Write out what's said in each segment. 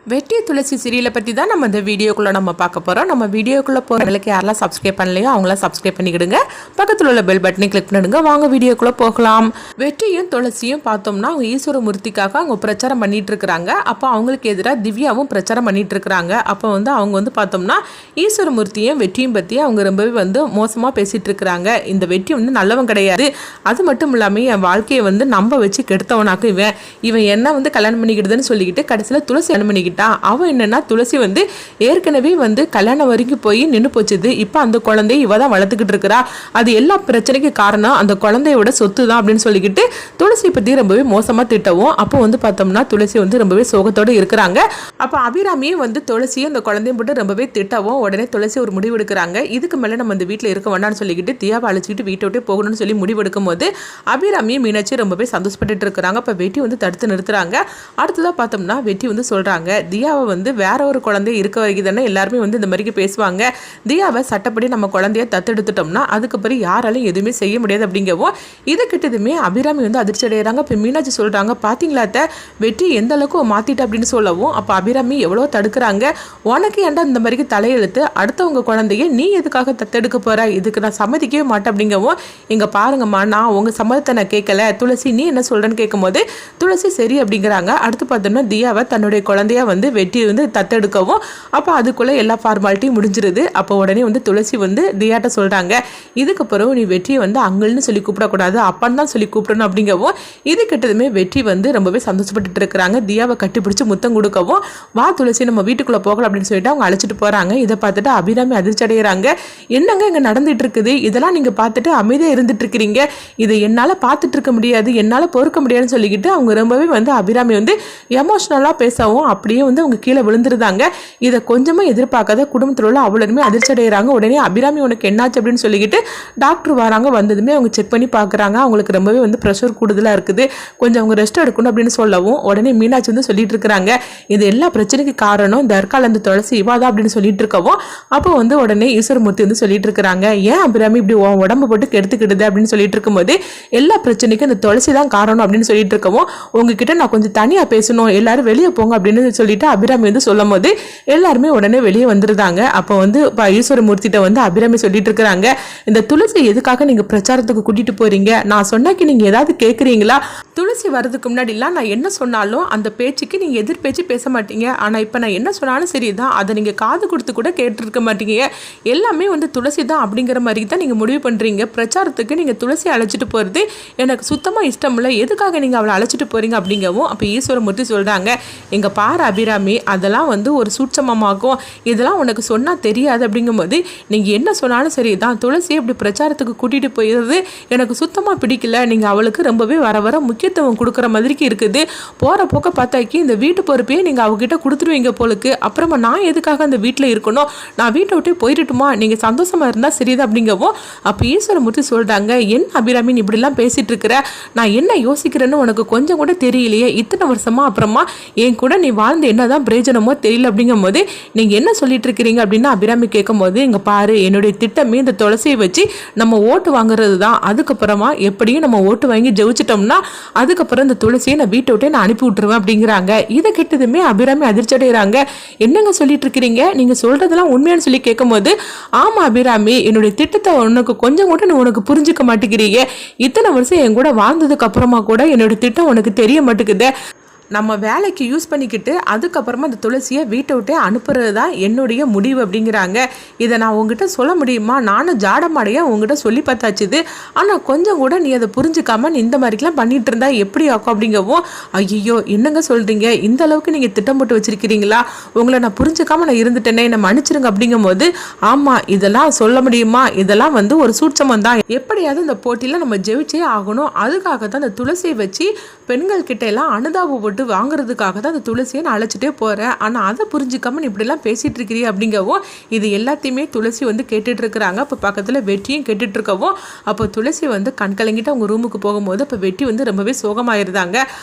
வெற்றி துளசி சீரியலை பற்றி தான் நம்ம இந்த வீடியோக்குள்ளே நம்ம பார்க்க போகிறோம். நம்ம வீடியோக்குள்ளே போகிறவங்களுக்கு யாரெல்லாம் சப்ஸ்கிரைப் பண்ணலையோ அவங்களாம் சப்ஸ்கிரைப் பண்ணிக்கிடுங்க. பக்கத்தில் உள்ள பெல் பட்டனை கிளிக் பண்ணிடுங்க. வாங்க வீடியோக்குள்ளே போகலாம். வெற்றியும் துளசியும் பார்த்தோம்னா அவங்க ஈஸ்வரமூர்த்திக்காக அவங்க பிரச்சாரம் பண்ணிட்டு இருக்கிறாங்க. அப்போ அவங்களுக்கு எதிராக திவ்யாவும் பிரச்சாரம் பண்ணிட்டு இருக்கிறாங்க. அப்போ அவங்க பார்த்தோம்னா ஈஸ்வரமூர்த்தியும் வெற்றியும் பற்றி அவங்க ரொம்பவே மோசமாக பேசிட்டு இருக்கிறாங்க. இந்த வெற்றி நல்லவன் கிடையாது, அது மட்டும் இல்லாமல் என் வாழ்க்கையை நம்ப வச்சு கெடுத்தவனாக்கும் இவன் என்ன கல்யாணம் பண்ணிக்கிடுதுன்னு சொல்லிக்கிட்டு கடைசியில் துளசி கல்யாணம் பண்ணிக்கிட்டு அவன் என்னன்னா துளசி ஏற்கனவே கல்யாணம் வரைக்கும் போய் நின்று போச்சுது. இப்போ அந்த குழந்தைய இவ தான் வளர்த்துக்கிட்டு இருக்கிறா. அது எல்லா பிரச்சனைக்கு காரணம் அந்த குழந்தையோட சொத்து தான் அப்படின்னு சொல்லிக்கிட்டு துளசி பத்தி ரொம்பவே மோசமா திட்டவும் அப்போ பார்த்தோம்னா துளசி ரொம்பவே சோகத்தோடு இருக்கிறாங்க. அப்போ அபிராமியும் துளசியும் அந்த குழந்தையும் போட்டு ரொம்பவே திட்டவும் உடனே துளசி ஒரு முடிவு எடுக்கிறாங்க. இதுக்கு மேலே நம்ம இந்த வீட்டில் இருக்க வேண்டாம்னு சொல்லிக்கிட்டு தியாவை அழைச்சிக்கிட்டு வீட்டை விட்டு போகணும்னு சொல்லி முடிவு எடுக்கும் போது அபிராமியும் மீனாட்சி ரொம்பவே சந்தோஷப்பட்டு இருக்கிறாங்க. அப்போ வெட்டி தடுத்து நிறுத்துறாங்க. அடுத்ததாக பார்த்தோம்னா வெட்டி சொல்றாங்க தியாவை வேற ஒரு குழந்தை இருக்க வரைக்கும் தானே எல்லாருமே இந்த மாதிரி பேசுவாங்க. தியாவை சட்டப்படி நம்ம குழந்தைய தத்தெடுத்துட்டோம்னா அதுக்கு பிறகு யாராலும் எதுவுமே செய்ய முடியாது அப்படிங்கவும் இது கிட்டதுமே அபிராமி அதிர்ச்சி அடைகிறாங்க. இப்போ மீனாட்சி சொல்றாங்க பாத்தீங்களா வெற்றி எந்த அளவுக்கு மாத்திட்ட அப்படின்னு சொல்லவும் அப்போ அபிராமி எவ்வளோ தடுக்கிறாங்க. உனக்கு ஏன்டா இந்த மாதிரி தலையெழுத்து, அடுத்தவங்க குழந்தைய நீ எதுக்காக தத்தெடுக்க போற, இதுக்கு நான் சம்மதிக்கவே மாட்டேன் அப்படிங்கவும் இங்க பாருங்கம்மா நான் உங்க சம்மதத்தை நான் கேட்கல, துளசி நீ என்ன சொல்றேன்னு கேட்கும் போது துளசி சரி அப்படிங்கிறாங்க. அடுத்து பார்த்தோம்னா தியாவை தன்னுடைய குழந்தைய வெட்டி தத்தெடுக்கவும் அப்போ அதுக்குள்ள எல்லா ஃபார்மாலிட்டியும் முடிஞ்சிருது. அப்போ உடனே துளசி தியாட்ட சொல்றாங்க இதுக்கப்புறம் நீ வெற்றியை அங்கல்னு சொல்லி கூப்பிடக்கூடாது, அப்பன்னு தான் சொல்லி கூப்பிடணும் அப்படிங்கவும் இது கிட்டதுமே வெற்றி ரொம்பவே சந்தோஷப்பட்டு இருக்கிறாங்க. தியாவை கட்டிப்பிடிச்சு முத்தம் கொடுக்கவும் வா துளசி நம்ம வீட்டுக்குள்ள போகலாம் அப்படின்னு சொல்லிட்டு அவங்க அழைச்சிட்டு போறாங்க. இதை பார்த்துட்டு அபிராமி அதிர்ச்சி அடைகிறாங்க. என்னங்க இங்க நடந்துட்டு இருக்குது, இதெல்லாம் நீங்க பார்த்துட்டு அமைதியா இருந்துட்டு இருக்கிறீங்க, இதை என்னால பார்த்துட்டு இருக்க முடியாது, என்னால பொறுக்க முடியாதுன்னு சொல்லிக்கிட்டு அவங்க ரொம்பவே அபிராமி எமோஷனலா பேசவும் அப்படியே அவங்க கீழே விழுந்துருந்தாங்க. இதை கொஞ்சமா எதிர்பார்க்காத குடும்பத்தில் உள்ள அவ்வளவுமே அதிர்ச்சி அடைகிறாங்க. உடனே அபிராமி உனக்கு என்னாச்சு அப்படின்னு சொல்லிக்கிட்டு டாக்டர் வராங்க. வந்ததுமே அவங்க செக் பண்ணி பார்க்குறாங்க. அவங்களுக்கு ரொம்பவே ப்ரெஷர் கூடுதலாக இருக்குது, கொஞ்சம் அவங்க ரெஸ்ட் எடுக்கணும் அப்படின்னு சொல்லவும் உடனே மீனாட்சி சொல்லிட்டு இருக்கிறாங்க இது எல்லா பிரச்சனைக்கு காரணம் இந்த அற்கால அந்த துளசி இவாதா அப்படின்னு சொல்லிட்டு இருக்கவும் அப்போ உடனே ஈஸ்வரமூர்த்தி சொல்லிட்டு இருக்கிறாங்க ஏன் அபிராமி இப்படி உடம்பு போட்டு கெடுத்துக்கிடுது அப்படின்னு சொல்லிட்டு இருக்கும்போது எல்லா பிரச்சனைக்கும் இந்த துளசி தான் காரணம் அப்படின்னு சொல்லிட்டு இருக்கவும் உங்ககிட்ட நான் கொஞ்சம் தனியா பேசணும், எல்லாரும் வெளியே போங்க அப்படின்னு சொல்லிட்டு அபிராமி சொல்லும் போது எல்லாருமே உடனே வெளியே வந்துருந்தாங்க. அப்போ ஈஸ்வரமூர்த்திட்ட அபிராமி சொல்லிட்டு இருக்கிறாங்க இந்த துளசி எதுக்காக நீங்க பிரச்சாரத்துக்கு கூட்டிட்டு போறீங்க, நான் சொன்னாக்கி நீங்க ஏதாவது கேட்குறீங்களா, துளசி வர்றதுக்கு முன்னாடிலாம் நான் என்ன சொன்னாலும் அந்த பேச்சுக்கு நீங்க எதிர் பேச்சு பேச மாட்டீங்க, ஆனா இப்ப நான் என்ன சொன்னாலும் சரிதான் அதை நீங்க காது கொடுத்து கூட கேட்டிருக்க மாட்டீங்க, எல்லாமே துளசி தான் அப்படிங்கிற மாதிரி தான் நீங்க முடிவு பண்றீங்க, பிரச்சாரத்துக்கு நீங்க துளசி அழைச்சிட்டு போறது எனக்கு சுத்தமா இஷ்டம் இல்லை, எதுக்காக நீங்க அவளை அழைச்சிட்டு போறீங்க அப்படிங்கவும் அப்ப ஈஸ்வரமூர்த்தி சொல்றாங்க எங்க பாரு அபிராமி அதெல்லாம் ஒரு சூட்சமமாகும், இதெல்லாம் உனக்கு சொன்னா தெரியாது அப்படிங்கும்போது நீங்க என்ன சொன்னாலும் சரிதான் துளசி இப்படி பிரச்சாரத்துக்கு கூட்டிட்டு போயிடுறது எனக்கு சுத்தமா பிடிக்கல, நீங்க அவளுக்கு ரொம்பவே வர வர முக்கியத்துவம் கொடுக்குற மாதிரிக்கு இருக்குது, போற போக்க பார்த்தாக்கி இந்த வீட்டு பொறுப்பையே நீங்க அவகிட்ட கொடுத்துருவீங்க போலுக்கு, அப்புறமா நான் எதுக்காக அந்த வீட்டில் இருக்கணும், நான் வீட்டை விட்டு போயிட்டுமா, நீங்க சந்தோஷமா இருந்தா சரிதான் அப்படிங்கவும் அப்ப ஈஸ்வரமூர்த்தி சொல்றாங்க என்ன அபிராமி இப்படிலாம் பேசிட்டு இருக்கிற, நான் என்ன யோசிக்கிறேன்னு உனக்கு கொஞ்சம் கூட தெரியலையே, இத்தனை வருஷமா அப்புறமா என் கூட நீ வாழ்ந்து என்னதான் பிரயோஜனமோ தெரியல அப்படிங்கும் போது நீங்க என்ன சொல்லிட்டு இருக்கிறீங்க அப்படின்னு அபிராமி கேட்கும் போது இங்க பாரு என்னுடைய திட்டமே இந்த துளசியை வச்சு நம்ம ஓட்டு வாங்குறது தான், அதுக்கப்புறமா எப்படியும் நம்ம ஓட்டு வாங்கி ஜெயிச்சிட்டோம்னா அதுக்கப்புறம் இந்த துளசியை நான் வீட்டை விட்டே நான் அனுப்பி விட்டுருவேன் அப்படிங்கிறாங்க. இதை கிட்டதுமே அபிராமி அதிர்ச்சி அடைகிறாங்க. என்னங்க சொல்லிட்டு இருக்கிறீங்க, நீங்க சொல்றதெல்லாம் உண்மையானு சொல்லி கேட்கும் போது ஆமா அபிராமி என்னுடைய திட்டத்தை உனக்கு கொஞ்சம் கூட நீ உனக்கு புரிஞ்சுக்க மாட்டேங்கிறீங்க, இத்தனை வருஷம் என் கூட வாழ்ந்ததுக்கு அப்புறமா கூட என்னோட திட்டம் உனக்கு தெரிய மாட்டேங்குது, நம்ம வேலைக்கு யூஸ் பண்ணிக்கிட்டு அதுக்கப்புறமா அந்த துளசியை வீட்டை விட்டே அனுப்புறது தான் என்னுடைய முடிவு அப்படிங்கிறாங்க. இதை நான் உங்ககிட்ட சொல்ல முடியுமா, நானும் ஜாடமாடையாக உங்ககிட்ட சொல்லி பார்த்தாச்சுது, ஆனால் கொஞ்சம் கூட நீ அதை புரிஞ்சுக்காம நீ இந்த மாதிரிலாம் பண்ணிட்டு இருந்தா எப்படி ஆக்கும் அப்படிங்கவும் ஐயோ என்னங்க சொல்றீங்க, இந்த அளவுக்கு நீங்கள் திட்டம் போட்டு வச்சிருக்கிறீங்களா, உங்களை நான் புரிஞ்சுக்காம நான் இருந்துட்டேனே என்னை மன்னிச்சிருங்க அப்படிங்கும் போது ஆமாம் இதெல்லாம் சொல்ல முடியுமா, இதெல்லாம் ஒரு சூட்சமம் தான், எப்படியாவது இந்த போட்டியில் நம்ம ஜெயிச்சே ஆகணும், அதுக்காக தான் அந்த துளசியை வச்சு பெண்கள் கிட்ட எல்லாம் அனுதாபம் போட்டு வாங்குறதுக்காக தான் அந்த துளசியை நான் அழைச்சிட்டே போறேன், ஆனால் அதை புரிஞ்சுக்காம நீ இப்படிலாம் பேசிட்டு இருக்கிறீ அப்படிங்கவும் இது எல்லாத்தையுமே துளசி கேட்டுட்டு இருக்கிறாங்க. இப்போ பக்கத்தில் வெற்றியும் கேட்டுட்டு இருக்கவும் அப்போ துளசி கண் கலங்கிட்டு அவங்க ரூமுக்கு போகும்போது இப்போ வெற்றி ரொம்பவே சோகமாயிருந்தாங்க.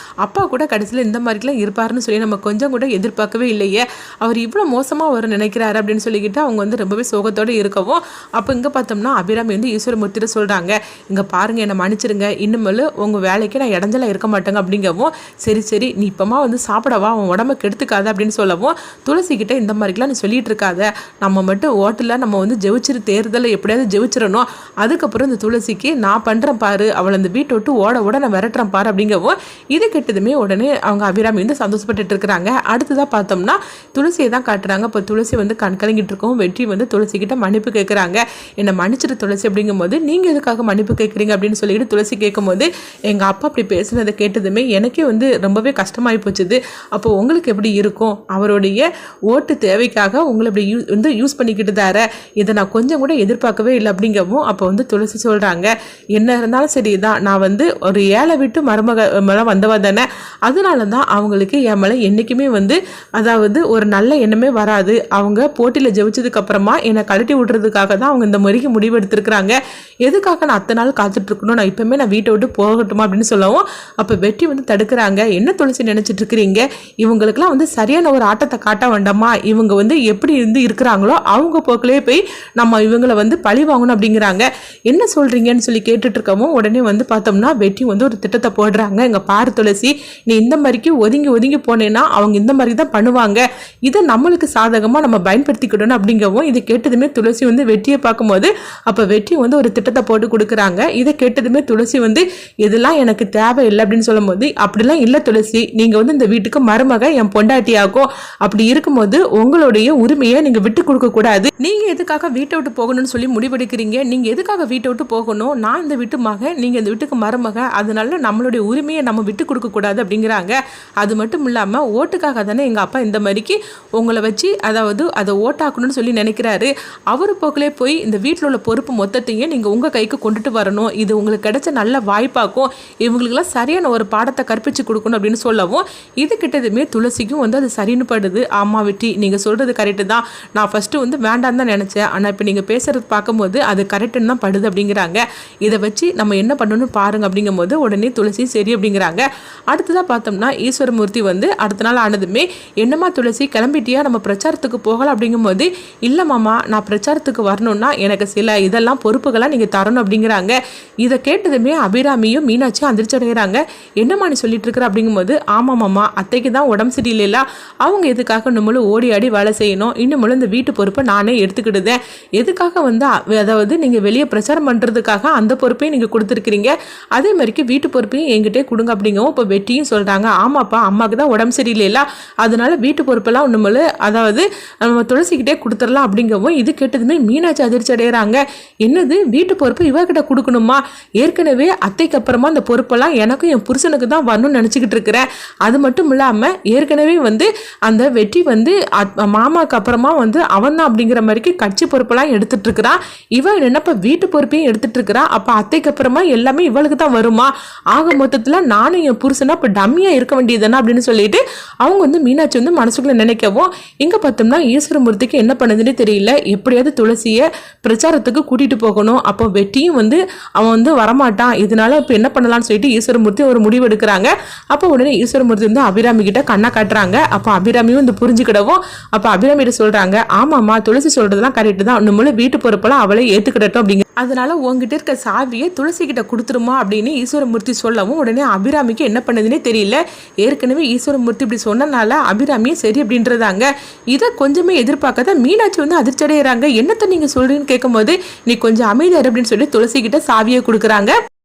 அப்பா கூட கடைசியில் இந்த மாதிரிலாம் இருப்பாருன்னு சொல்லி நம்ம கொஞ்சம் கூட எதிர்பார்க்கவே இல்லையே, அவர் இவ்வளோ மோசமாக வர நினைக்கிறாரு அப்படின்னு சொல்லிக்கிட்டு அவங்க ரொம்பவே சோகத்தோடு இருக்கவும் அப்போ இங்கே பார்த்தோம்னா அபிராமி ஈஸ்வரமூர்த்திட்ட சொல்கிறாங்க இங்கே பாருங்க என்னை மன்னிச்சிருங்க, இனிமேல் உங்கள் வேலைக்கு நான் இடைஞ்சலாக இருக்க மாட்டேங்க அப்படிங்கவும் சரி சரி நீ இப்போமா வந்து சாப்பிடவா, அவன் உடம்ப கெடுத்துக்காத அப்படின்னு சொல்லவும், துளசி கிட்ட இந்த மாதிரிலாம் நீ சொல்லிட்டு இருக்காத, நம்ம மட்டும் ஹோட்டலில் நம்ம வந்து ஜெயிச்சிரு, தேர்தலில் எப்படியாவது ஜெயிச்சிடணும், அதுக்கப்புறம் இந்த துளசிக்கு நான் பண்ணுறேன் பாரு, அவளை அந்த வீட்டை விட்டு ஓட நான் விரட்டுறேன் பாரு அப்படிங்கவும், இது கெட்டதுமே உடனே அவங்க அபிராமி வந்து சந்தோஷப்பட்டு இருக்கிறாங்க. அடுத்ததாக பார்த்தோம்னா துளசியை தான் காட்டுறாங்க. இப்போ துளசி வந்து கலங்கிட்டு இருக்கோம். வெற்றி வந்து துளசி கிட்ட மன்னிப்பு கேட்குறாங்க. என்னை மன்னிச்சிட்டு துளசி அப்படிங்கும்போது, நீங்கள் எதுக்காக மன்னிப்பு கேட்குறீங்க அப்படின்னு சொல்லிட்டு துளசி கேட்கும்போது, எங்கள் அப்பா அப்படி பேசுனதை கேட்டதுமே எனக்கே வந்து ரொம்பவே கஷ்டமாகி போச்சுது. அப்போ உங்களுக்கு எப்படி இருக்கும், அவருடைய ஓட்டு தேவைக்காக உங்களை இப்படி வந்து யூஸ் பண்ணிக்கிட்டு தார, இதை நான் கொஞ்சம் கூட எதிர்பார்க்கவே இல்லை அப்படிங்கவும், அப்போ வந்து துளசி சொல்கிறாங்க, என்ன இருந்தாலும் சரி தான், நான் வந்து ஒரு ஏழை விட்டு மருமக மேலே வந்தவ தானே, அதனால தான் அவங்களுக்கு என் மேலே என்றைக்குமே வந்து அதாவது ஒரு நல்ல எண்ணமே வராது. அவங்க போட்டியில் ஜெயிச்சதுக்கு அப்புறமா என்னை கழட்டி விடுறதுக்காக தான் அவங்க இந்த மாதிரிக்கு முடிவு எடுத்திருக்கிறாங்க. எதுக்காக நான் அத்தனை நாள் காத்துட்டு இருக்கணும், நான் இப்பவுமே நான் வீட்டை விட்டு போகட்டுமா அப்படின்னு சொல்லவும், அப்போ வெற்றி வந்து தடுக்கிறாங்க. என்ன துளசி நினைச்சிட்டு இருக்கிறீங்க, இவங்களுக்குலாம் வந்து சரியான ஒரு ஆட்டத்தை காட்ட வேண்டாமா, இவங்க வந்து எப்படி இருந்து இருக்கிறாங்களோ அவங்க போக்கிலே போய் நம்ம இவங்களை வந்து பழி வாங்கணும் அப்படிங்கிறாங்க. என்ன சொல்றீங்கன்னு சொல்லி கேட்டுட்டு இருக்கவும், உடனே வந்து பார்த்தோம்னா வெற்றி வந்து ஒரு திட்டத்தை போடுறாங்க. எங்க பாரு துளசி, நீ இந்த மாதிரிக்கு ஒதுங்கி போனேன்னா அவங்க இந்த மாதிரி தான் பண்ணுவாங்க, இதை நம்மளுக்கு சாதகமாக நம்ம பயன்படுத்திக்கிடணும் அப்படிங்கவும், இதை கேட்டதுமே துளசி வந்து வெற்றியை பார்க்கும்போது, அப்போ வெற்றி வந்து ஒரு திட்டத்தை போட்டு கொடுக்குறாங்க. இதை கேட்டதுமே துளசி வந்து இதெல்லாம் எனக்கு தேவையில்லை அப்படின்னு சொல்லும்போது, அப்படிலாம் இல்லை துளசி, நீங்கள் வந்து இந்த வீட்டுக்கு மருமக, என் பொண்டாட்டியாகும், அப்படி இருக்கும்போது உங்களுடைய உரிமையை நீங்கள் விட்டு கொடுக்கக்கூடாது. நீங்கள் எதுக்காக வீட்டை விட்டு போகணும்னு சொல்லி முடிவெடுக்கிறீங்க, நீங்கள் எதுக்காக வீட்டை விட்டு போகணும், நான் இந்த வீட்டு மகன், நீங்கள் இந்த வீட்டுக்கு மருமக, அதனால நம்மளுடைய உரிமையை நம்ம விட்டு கொடுக்கக்கூடாது அப்படிங்கிறாங்க. அது மட்டும் இல்லாமல் ஓட்டுக்காக தானே எங்கள் அப்பா இந்த மாதிரிக்கு உங்களை வச்சு அதாவது அதை ஓட்டாக்கணும்னு சொல்லி நினைக்கிறாரு. அவர் போக்கிலே போய் இந்த வீட்டில் உள்ள பொறுப்பு மொத்தத்தையும் நீங்கள் உங்கள் கைக்கு கொண்டுட்டு வரணும், இது உங்களுக்கு கிடைச்ச நல்ல வாய்ப்பாக்கும், இவங்களுக்கெல்லாம் சரியான ஒரு பாடத்தை கற்பிச்சு கொடுக்கணும் அப்படின்னு சொல்லவும், இது கிட்டதுமே துளசிக்கும் வந்து அது சரின்னு படுது. ஆமா வெற்றி, நீங்கள் சொல்கிறது கரெக்டு தான், நான் ஃபஸ்ட்டு வந்து வேண்டாம் தான் நினச்சேன், ஆனால் இப்போ நீங்கள் பேசுகிறது பார்க்கும்போது அது கரெக்டுன்னு தான் படுது அப்படிங்கிறாங்க. இதை வச்சு நம்ம என்ன பண்ணணும்னு பாருங்க அப்படிங்கும்போது உடனே துளசி சரி அப்படிங்கிறாங்க. அடுத்ததாக பார்த்தோம்னா ஈஸ்வரமூர்த்தி வந்து அடுத்த நாள் ஆனதுமே, என்னம்மா துளசி கிளம்பிட்டியா, நம்ம பிரச்சாரத்துக்கு போகலாம் அப்படிங்கும்போது, இல்லை மாமா, நான் பிரச்சாரத்துக்கு வரணும்னா எனக்கு சில இதெல்லாம் பொறுப்புகளாக நீங்கள் தரணும் அப்படிங்கிறாங்க. இதை கேட்டதுமே அபிராமியும் மீனாட்சியும் அதிர்ச்சி அடைகிறாங்க. என்னம்மா நீ சொல்லிட்டு இருக்கிற அப்படிங்கும்போது, ஆமாம் மாமா, அத்தைக்கு தான் உடம்பு சரியில்லைல்ல, அவங்க எதுக்காக நம்மளும் ஓடி ஆடி வேலை செய்யணும், இன்னும் இந்த வீட்டு பொறுப்பை நானே எடுத்துக்கிடுதேன், எதுக்காக வந்து அதாவது நீங்கள் வெளியே பிரச்சாரம் பண்ணுறதுக்காக அந்த பொறுப்பையும் நீங்கள் கொடுத்துருக்கிறீங்க, அதே மாதிரிக்கு வீட்டு பொறுப்பையும் என்கிட்டே கொடுங்க அப்படிங்கவும், இப்போ வெட்டியும் சொல்கிறாங்க, ஆமாப்பா அம்மாவுக்கு தான் உடம்பு சரியில்லைல்ல, அதனால வீட்டு பொறுப்பெல்லாம் ஒன்றுமல்ல, அதாவது நம்ம துளசிக்கிட்டே கொடுத்துடலாம் அப்படிங்கவும், இது கேட்டதுமே மீனாட்சி அதிர்ச்சி அடைகிறாங்க. என்னது வீட்டு பொறுப்பு இவகிட்ட கொடுக்கணுமா, ஏற்கனவே அத்தைக்கு அப்புறமா அந்த பொறுப்பெல்லாம் எனக்கும் என் புருஷனுக்கு தான் வரணும்னு நினச்சிக்கிட்டு இருக்கிறேன், அது மட்டும் இல்லாமல் ஏற்கனவே வந்து அந்த வெற்றி வந்து மாமாவுக்கு அப்புறமா வந்து அவன் தான் அப்படிங்கிற மாதிரிக்கு கட்சி பொறுப்பெல்லாம் எடுத்துட்டு இருக்கிறான், இவன் என்னப்பா வீட்டு பொறுப்பையும் எடுத்துட்டு இருக்கிறா, அப்போ அத்தைக்கு அப்புறமா எல்லாமே இவளுக்கு தான் வருமா, ஆக மொத்தத்தில் நானும் என் புருஷனா இப்போ டம்மியாக இருக்க வேண்டியதுதானே அப்படின்னு சொல்லிட்டு அவங்க வந்து மீனாட்சி வந்து மனசுக்குள்ள நினைக்கவும், இங்கே பார்த்தோம்னா ஈஸ்வரமூர்த்திக்கு என்ன பண்ணுதுன்னு தெரியல, எப்படியாவது துளசியை பிரச்சாரத்துக்கு கூட்டிகிட்டு போகணும், அப்போ வெட்டியும் வந்து அவன் வந்து வரமாட்டான், இதனால இப்போ என்ன பண்ணலாம்னு சொல்லிட்டு ஈஸ்வரமூர்த்தி ஒரு முடிவு எடுக்கிறாங்க. அப்போ உடனே ஈஸ்வரமூர்த்தி வந்து அபிராமி கிட்ட கண்ணை காட்டுறாங்க. அப்போ அபிராமியும் வந்து புரிஞ்சுக்கிடவும், அப்போ அபிராமிகிட்ட சொல்கிறாங்க, ஆமாம்மா துளசி சொல்கிறதுலாம் கரெக்டு தான், இன்னும் வீட்டு பொறுப்பெல்லாம் அவளை ஏற்றுக்கிடட்டும் அப்படிங்க, அதனால உங்ககிட்ட இருக்க சாவியை துளசி கிட்ட கொடுத்துருமா அப்படின்னு ஈஸ்வரமூர்த்தி சொல்லவும், உடனே அபிராமிக்கு என்ன பண்ணுதுன்னே தெரியல, ஏற்கனவே ஈஸ்வரமூர்த்தி இப்படி சொன்னனால அபிராமியே சரி அப்படின்றதாங்க. இதை கொஞ்சமே எதிர்பார்க்காத மீனாட்சி வந்து அதிர்ச்சி அடைகிறாங்க. என்னத்தை நீங்கள் சொல்றீங்கன்னு கேட்கும்போது, நீ கொஞ்சம் அமைதியார் அப்படின்னு சொல்லி துளசி கிட்ட சாவியை கொடுக்குறாங்க.